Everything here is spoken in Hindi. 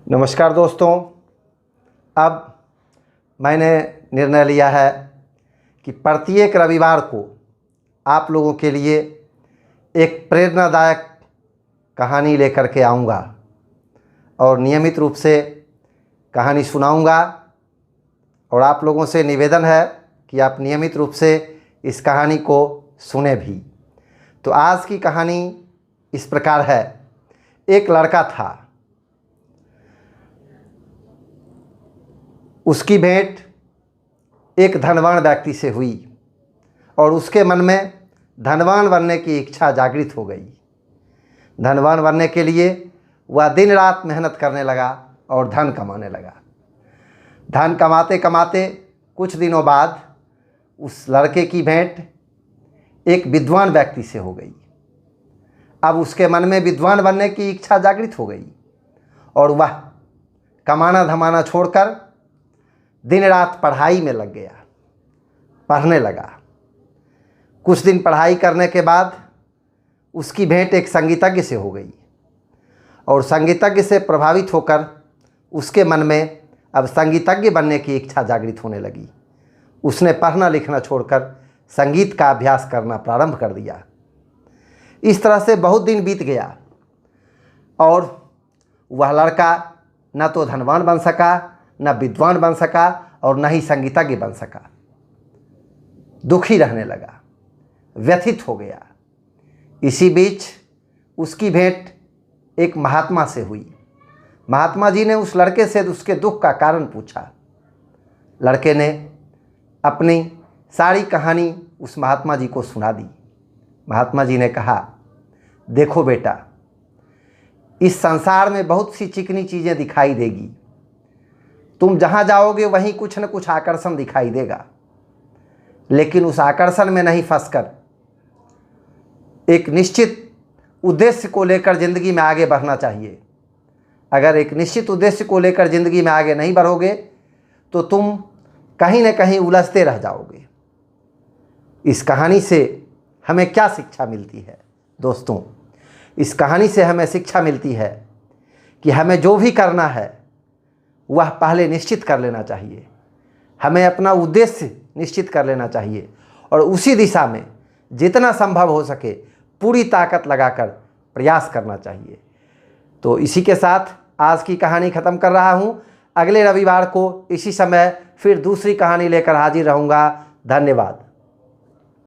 नमस्कार दोस्तों। अब मैंने निर्णय लिया है कि प्रत्येक रविवार को आप लोगों के लिए एक प्रेरणादायक कहानी लेकर के आऊँगा और नियमित रूप से कहानी सुनाऊँगा। और आप लोगों से निवेदन है कि आप नियमित रूप से इस कहानी को सुने भी। तो आज की कहानी इस प्रकार है। एक लड़का था, उसकी भेंट एक धनवान व्यक्ति से हुई और उसके मन में धनवान बनने की इच्छा जागृत हो गई। धनवान बनने के लिए वह दिन रात मेहनत करने लगा और धन कमाने लगा। धन कमाते कमाते कुछ दिनों बाद उस लड़के की भेंट एक विद्वान व्यक्ति से हो गई। अब उसके मन में विद्वान बनने की इच्छा जागृत हो गई और वह कमाना धमाना छोड़कर दिन रात पढ़ाई में लग गया, पढ़ने लगा। कुछ दिन पढ़ाई करने के बाद उसकी भेंट एक संगीतज्ञ से हो गई और संगीतज्ञ से प्रभावित होकर उसके मन में अब संगीतज्ञ बनने की इच्छा जागृत होने लगी। उसने पढ़ना लिखना छोड़कर संगीत का अभ्यास करना प्रारंभ कर दिया। इस तरह से बहुत दिन बीत गया और वह लड़का न तो धनवान बन सका, न विद्वान बन सका और न ही संगीतज्ञ बन सका। दुखी रहने लगा, व्यथित हो गया। इसी बीच उसकी भेंट एक महात्मा से हुई। महात्मा जी ने उस लड़के से उसके दुख का कारण पूछा। लड़के ने अपनी सारी कहानी उस महात्मा जी को सुना दी। महात्मा जी ने कहा, देखो बेटा, इस संसार में बहुत सी चिकनी चीज़ें दिखाई देगी। तुम जहाँ जाओगे वहीं कुछ न कुछ आकर्षण दिखाई देगा, लेकिन उस आकर्षण में नहीं फंसकर एक निश्चित उद्देश्य को लेकर ज़िंदगी में आगे बढ़ना चाहिए। अगर एक निश्चित उद्देश्य को लेकर ज़िंदगी में आगे नहीं बढ़ोगे तो तुम कहीं न कहीं उलझते रह जाओगे। इस कहानी से हमें क्या शिक्षा मिलती है दोस्तों? इस कहानी से हमें शिक्षा मिलती है कि हमें जो भी करना है वह पहले निश्चित कर लेना चाहिए। हमें अपना उद्देश्य निश्चित कर लेना चाहिए और उसी दिशा में जितना संभव हो सके पूरी ताकत लगाकर प्रयास करना चाहिए। तो इसी के साथ आज की कहानी ख़त्म कर रहा हूँ। अगले रविवार को इसी समय फिर दूसरी कहानी लेकर हाजिर रहूँगा। धन्यवाद।